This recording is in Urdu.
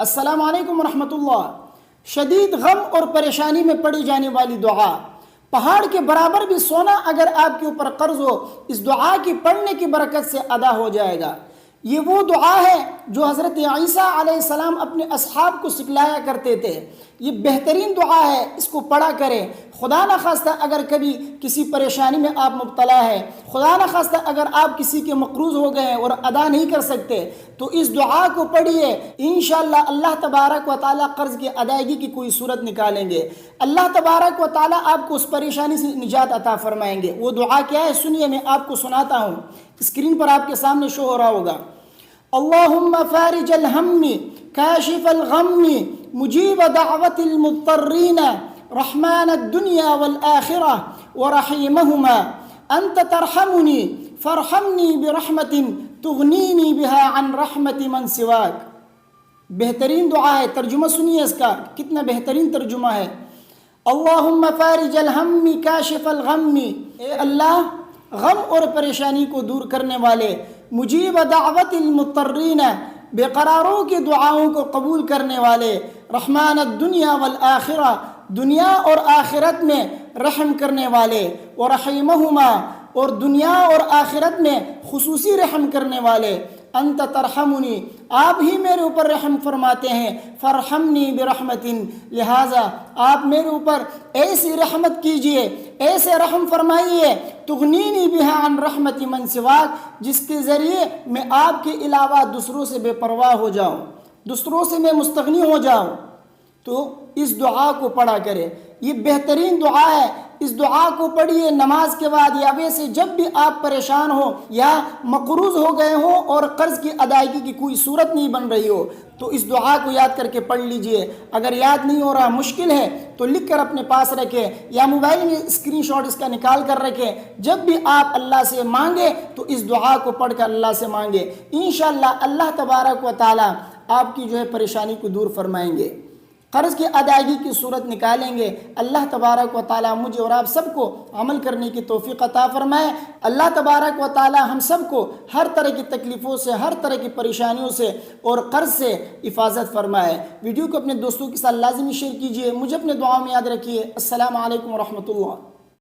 السلام علیکم ورحمۃ اللہ۔ شدید غم اور پریشانی میں پڑی جانے والی دعا، پہاڑ کے برابر بھی سونا اگر آپ کے اوپر قرض ہو، اس دعا کی پڑھنے کی برکت سے ادا ہو جائے گا۔ یہ وہ دعا ہے جو حضرت عیسیٰ علیہ السلام اپنے اصحاب کو سکھلایا کرتے تھے۔ یہ بہترین دعا ہے، اس کو پڑھا کریں۔ خدا نخواستہ اگر کبھی کسی پریشانی میں آپ مبتلا ہے، خدا نخواستہ اگر آپ کسی کے مقروض ہو گئے ہیں اور ادا نہیں کر سکتے، تو اس دعا کو پڑھیے، انشاءاللہ اللہ تبارک و تعالیٰ قرض کی ادائیگی کی کوئی صورت نکالیں گے۔ اللہ تبارک و تعالیٰ آپ کو اس پریشانی سے نجات عطا فرمائیں گے۔ وہ دعا کیا ہے سنیے، میں آپ کو سناتا ہوں، اسکرین پر آپ کے سامنے شو ہو رہا ہوگا۔ اللہم فارج الہم کاشف الغم مجیب دعوت المضطرین رحمن الدنیا والآخرہ ورحیمہما انت ترحمنی فارحمنی برحمت تغنینی بہا عن رحمت من سواک۔ بہترین دعا ہے، ترجمہ سنیے اس کا، کتنا بہترین ترجمہ ہے۔ اللہم فارج الہم کاشف الغم، اے اللہ غم اور پریشانی کو دور کرنے والے، مجیب دعوت المضطرین بے قراروں کی دعاؤں کو قبول کرنے والے، رحمان الدنیا والآخرہ دنیا اور آخرت میں رحم کرنے والے، ورحیمہما اور دنیا اور آخرت میں خصوصی رحم کرنے والے، انت ترحمنی آپ ہی میرے اوپر رحم فرماتے ہیں، فرحمنی برحمت لہٰذا آپ میرے اوپر ایسی رحمت کیجئے، ایسے رحم فرمائیے، تغنینی بہا عن رحمت من سواک جس کے ذریعے میں آپ کے علاوہ دوسروں سے بے پرواہ ہو جاؤں، دوسروں سے میں مستغنی ہو جاؤں۔ تو اس دعا کو پڑھا کرے، یہ بہترین دعا ہے۔ اس دعا کو پڑھیے نماز کے بعد، یا ویسے جب بھی آپ پریشان ہو یا مقروض ہو گئے ہوں اور قرض کی ادائیگی کی کوئی صورت نہیں بن رہی ہو، تو اس دعا کو یاد کر کے پڑھ لیجئے۔ اگر یاد نہیں ہو رہا، مشکل ہے، تو لکھ کر اپنے پاس رکھیں یا موبائل میں اسکرین شاٹ اس کا نکال کر رکھیں۔ جب بھی آپ اللہ سے مانگے تو اس دعا کو پڑھ کر اللہ سے مانگے، انشاءاللہ اللہ تبارک و تعالی آپ کی پریشانی کو دور فرمائیں گے، قرض کی ادائیگی کی صورت نکالیں گے۔ اللہ تبارک و تعالی مجھے اور آپ سب کو عمل کرنے کی توفیق عطا فرمائے۔ اللہ تبارک و تعالی ہم سب کو ہر طرح کی تکلیفوں سے، ہر طرح کی پریشانیوں سے اور قرض سے حفاظت فرمائے۔ ویڈیو کو اپنے دوستوں کے ساتھ لازمی شیئر کیجئے، مجھے اپنے دعاؤں میں یاد رکھیے۔ السلام علیکم ورحمۃ اللہ۔